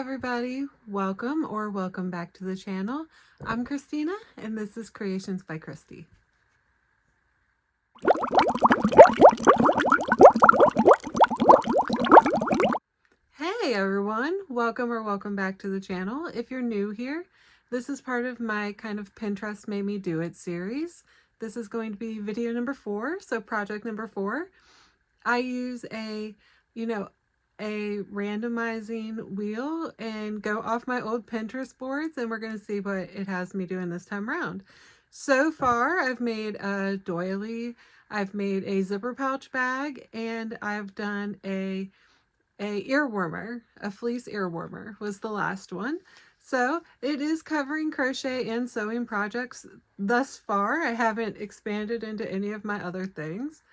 everybody, welcome back to the channel. I'm Christina and this is Creations by Christy. Hey everyone, welcome back to the channel. If you're new here, this is part of my kind of Pinterest Made Me Do It series. This is going to be video number 4, so project number 4. I use a randomizing wheel and go off my old Pinterest boards, and we're going to see what it has me doing this time around. So far, I've made a doily, I've made a zipper pouch bag, and I've done a earwormer. A fleece earwormer was the last one. So it is covering crochet and sewing projects thus far. I haven't expanded into any of my other things.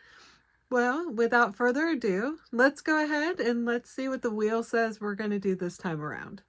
Well, without further ado, let's go ahead and let's see what the wheel says we're going to do this time around.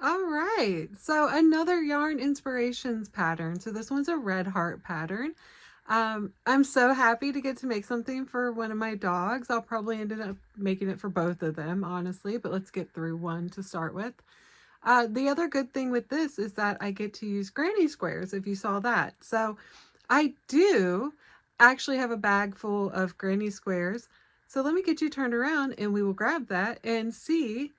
All right, so another yarn inspirations pattern. So this one's a red heart pattern. I'm so happy to get to make something for one of my dogs. I'll probably end up making it for both of them, honestly, but let's get through one to start with. The other good thing with this is that I get to use granny squares, if you saw that. So I do actually have a bag full of granny squares. So let me get you turned around and we will grab that and see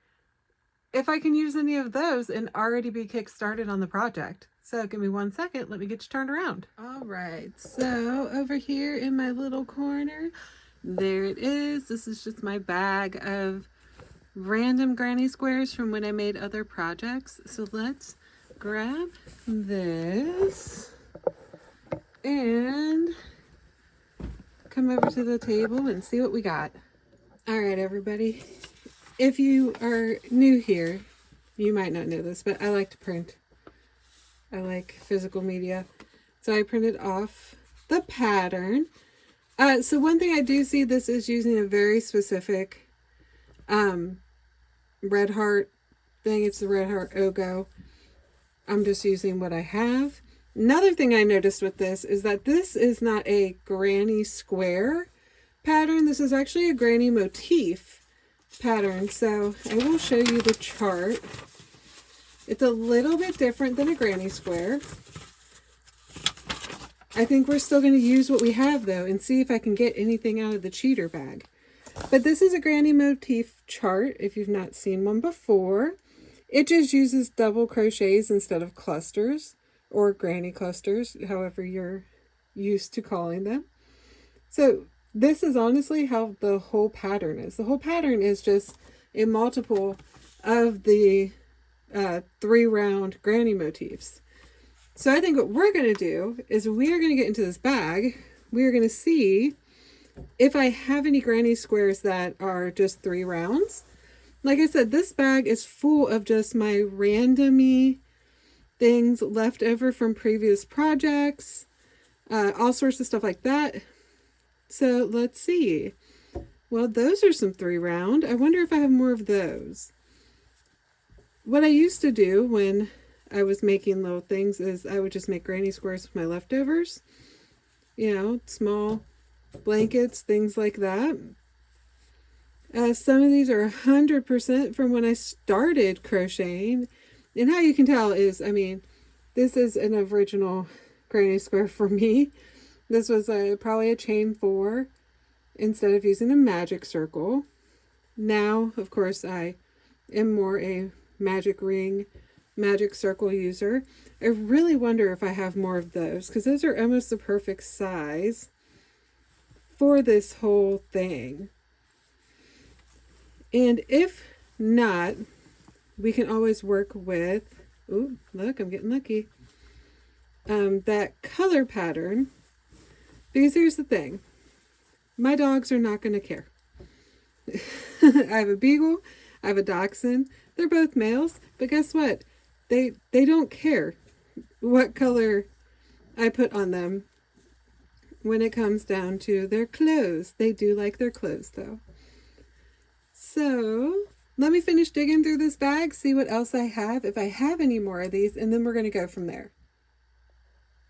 if I can use any of those and already be kick-started on the project. So give me 1 second, let me get you turned around. All right, so over here in my little corner, there it is. This is just my bag of random granny squares from when I made other projects. So let's grab this and come over to the table and see what we got. All right, everybody. If you are new here, you might not know this, but I like to print. I like physical media. So I printed off the pattern. So one thing I do see, this is using a very specific red heart thing. It's the red heart Ogo. I'm just using what I have. Another thing I noticed with this is that this is not a granny square pattern. This is actually a granny motif pattern. So I will show you the chart. It's a little bit different than a granny square. I think we're still going to use what we have though and see if I can get anything out of the cheater bag. But this is a granny motif chart if you've not seen one before. It just uses double crochets instead of clusters or granny clusters, however you're used to calling them. So this is honestly how the whole pattern is. The whole pattern is just a multiple of the 3 round granny motifs. So I think what we're going to do is we are going to get into this bag. We are going to see if I have any granny squares that are just 3 rounds. Like I said, this bag is full of just my randomy things left over from previous projects, all sorts of stuff like that. So let's see. Well, those are some 3 round. I wonder if I have more of those. What I used to do when I was making little things is I would just make granny squares with my leftovers. You know, small blankets, things like that. Some of these are 100% from when I started crocheting. And how you can tell is, I mean, this is an original granny square for me. This was probably a chain 4 instead of using a magic circle. Now, of course, I am more a magic ring magic circle user. I really wonder if I have more of those, because those are almost the perfect size for this whole thing. And if not, we can always work with, ooh, look, I'm getting lucky, that color pattern. Because here's the thing, my dogs are not going to care. I have a beagle, I have a dachshund. They're both males, but guess what? They don't care what color I put on them when it comes down to their clothes. They do like their clothes though. So let me finish digging through this bag, see what else I have, if I have any more of these, and then we're going to go from there.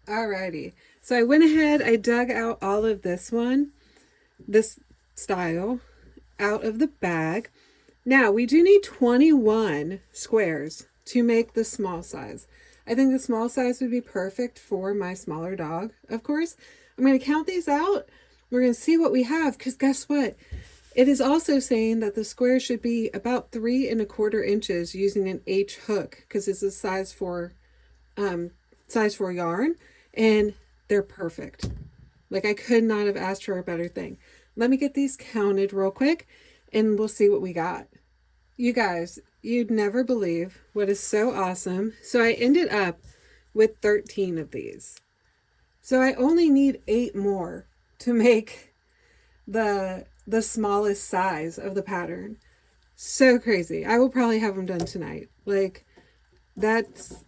Alrighty, so I went ahead, I dug out all of this style, out of the bag. Now we do need 21 squares to make the small size. I think the small size would be perfect for my smaller dog, of course. I'm going to count these out. We're going to see what we have, because guess what? It is also saying that the square should be about 3 1/4 inches using an H hook, because it's a size 4 yarn, and they're perfect. Like, I could not have asked for a better thing. Let me get these counted real quick and we'll see what we got. You guys, you'd never believe what is so awesome. So I ended up with 13 of these. So I only need 8 more to make the smallest size of the pattern. So crazy. I will probably have them done tonight. Like, that's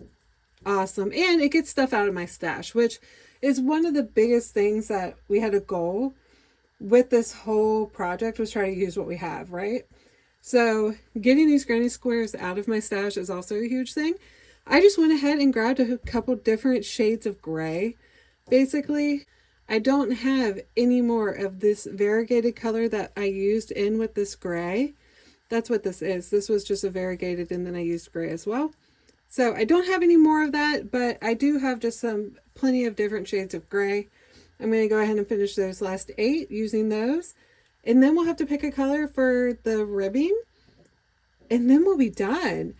awesome. And it gets stuff out of my stash, which is one of the biggest things that we had a goal with this whole project, was try to use what we have, right? So getting these granny squares out of my stash is also a huge thing. I just went ahead and grabbed a couple different shades of gray. Basically, I don't have any more of this variegated color that I used in with this gray. That's what this is. This was just a variegated, and then I used gray as well. So I don't have any more of that, but I do have just plenty of different shades of gray. I'm going to go ahead and finish those last 8 using those. And then we'll have to pick a color for the ribbing. And then we'll be done.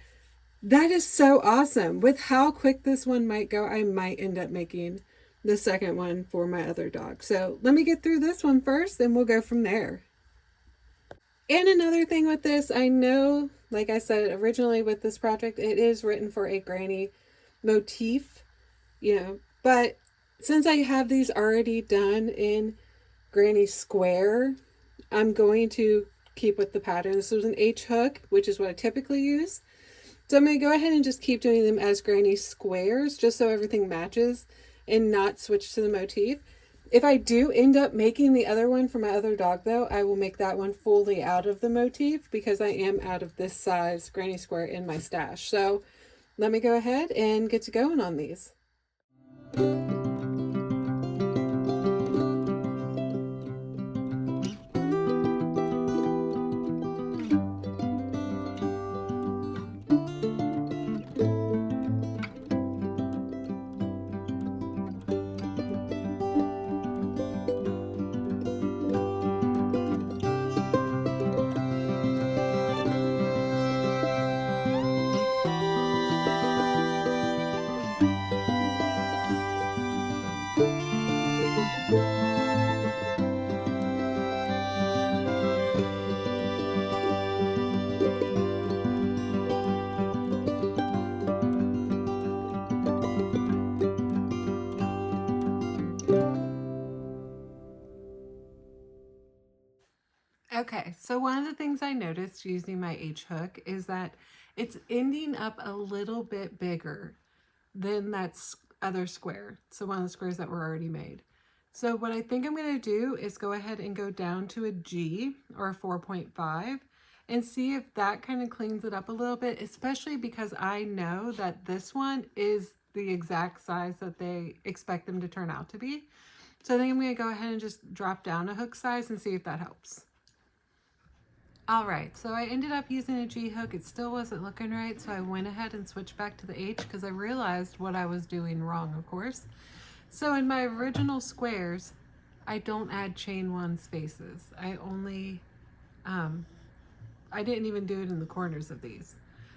That is so awesome. With how quick this one might go, I might end up making the second one for my other dog. So let me get through this one first, and we'll go from there. And another thing with this, I know, like I said originally with this project, it is written for a granny motif, but since I have these already done in granny square, I'm going to keep with the pattern. This was an H hook, which is what I typically use. So I'm going to go ahead and just keep doing them as granny squares, just so everything matches and not switch to the motif. If I do end up making the other one for my other dog though, I will make that one fully out of the motif, because I am out of this size granny square in my stash. So let me go ahead and get to going on these. Okay, so one of the things I noticed using my H hook is that it's ending up a little bit bigger than that other square. So one of the squares that were already made. So what I think I'm going to do is go ahead and go down to a G or a 4.5 and see if that kind of cleans it up a little bit, especially because I know that this one is the exact size that they expect them to turn out to be. So I think I'm going to go ahead and just drop down a hook size and see if that helps. All right, so I ended up using a G hook. It still wasn't looking right, so I went ahead and switched back to the H because I realized what I was doing wrong, of course. So in my original squares, I don't add chain 1 spaces. I only, I didn't even do it in the corners of these.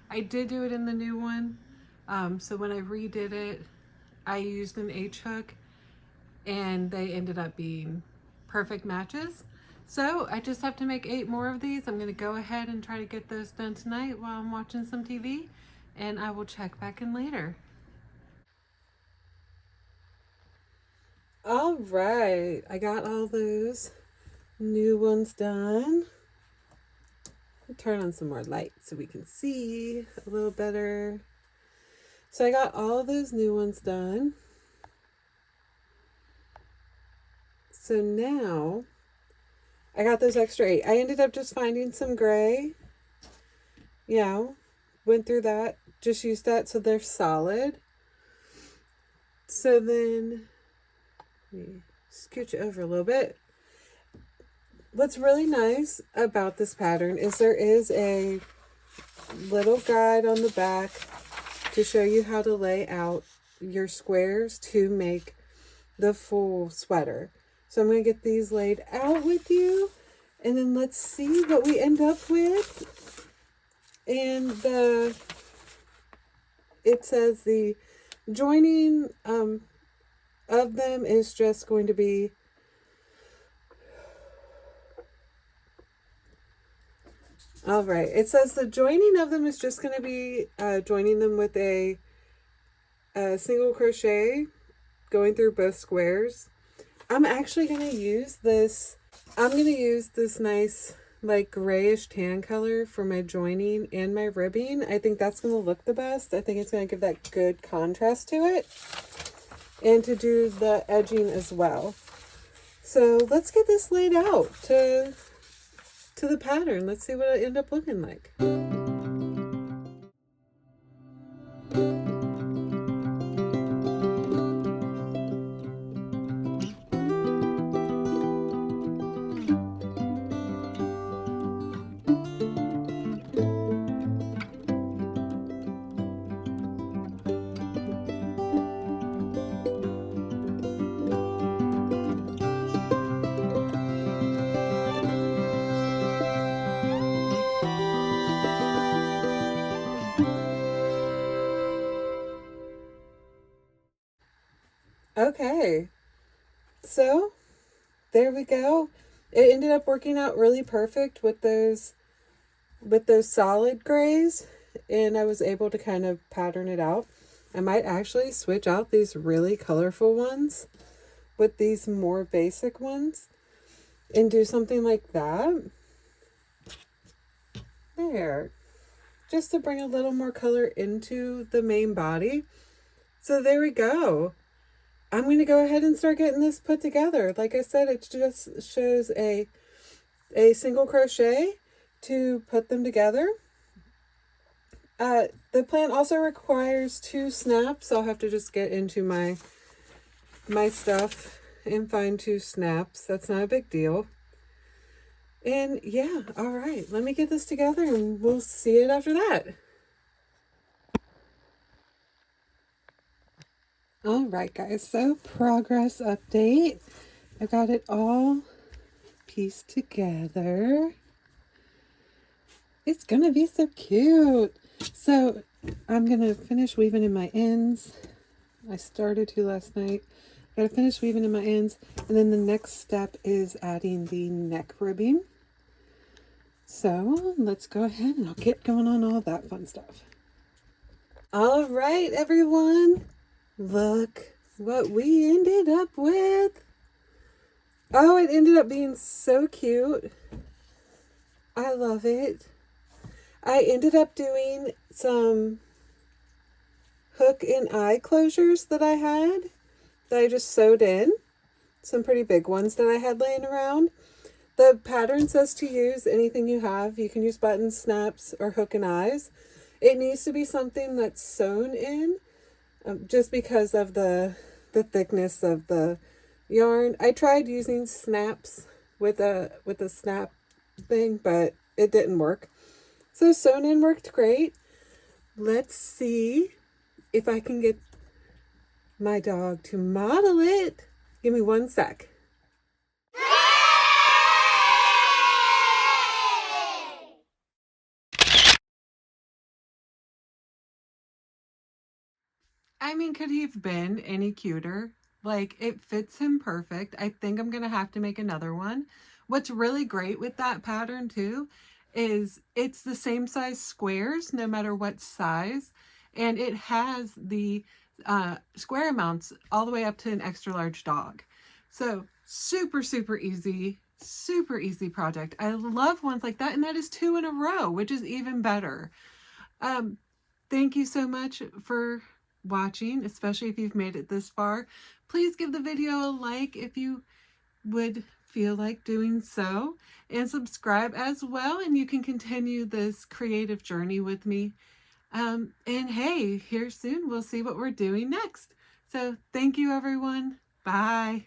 I did do it in the new one, So when I redid it, I used an H hook and they ended up being perfect matches. So I just have to make 8 more of these. I'm going to go ahead and try to get those done tonight while I'm watching some TV, and I will check back in later. All right, I got all those new ones done. Turn on some more light so we can see a little better. So I got all those new ones done. So now I got those extra 8. I ended up just finding some gray. Yeah, went through that, just used that so they're solid. So then, let me scooch it over a little bit. What's really nice about this pattern is there is a little guide on the back to show you how to lay out your squares to make the full sweater. So I'm going to get these laid out with you, and then let's see what we end up with. And it says the joining of them is just going to be all right. It says the joining of them is just going to be joining them with a single crochet going through both squares. I'm actually going to use this. I'm going to use this nice like grayish tan color for my joining and my ribbing. I think that's going to look the best. I think it's going to give that good contrast to it, and to do the edging as well. So let's get this laid out to the pattern. Let's see what it end up looking like. Okay, so there we go. It ended up working out really perfect with those solid grays, and I was able to kind of pattern it out. I might actually switch out these really colorful ones with these more basic ones and do something like that. There. Just to bring a little more color into the main body. So there we go. I'm going to go ahead and start getting this put together. Like I said, it just shows a single crochet to put them together. The plan also requires 2 snaps. I'll have to just get into my stuff and find 2 snaps. That's not a big deal. And yeah, all right, let me get this together and we'll see it after that. All right, guys, so progress update. I got it all pieced together. It's gonna be so cute. So I'm gonna finish weaving in my ends. I started to last night. Gotta finish weaving in my ends, and then the next step is adding the neck ribbing. So let's go ahead and I'll get going on all that fun stuff. All right, everyone, look what we ended up with. Oh, it ended up being so cute. I love it. I ended up doing some hook and eye closures that I had that I just sewed in. Some pretty big ones that I had laying around. The pattern says to use anything you have. You can use buttons, snaps, or hook and eyes. It needs to be something that's sewn in, just because of the thickness of the yarn. I tried using snaps with a snap thing, but it didn't work. So sewn in worked great. Let's see if I can get my dog to model it. Give me 1 sec. I mean, could he have been any cuter? Like, it fits him perfect. I think I'm going to have to make another one. What's really great with that pattern too is it's the same size squares no matter what size, and it has the square amounts all the way up to an extra large dog. So super, super easy project. I love ones like that, and that is 2 in a row, which is even better. Thank you so much for watching, especially if you've made it this far. Please give the video a like if you would feel like doing so, and subscribe as well, and you can continue this creative journey with me. And hey, here soon we'll see what we're doing next. So thank you, everyone. Bye.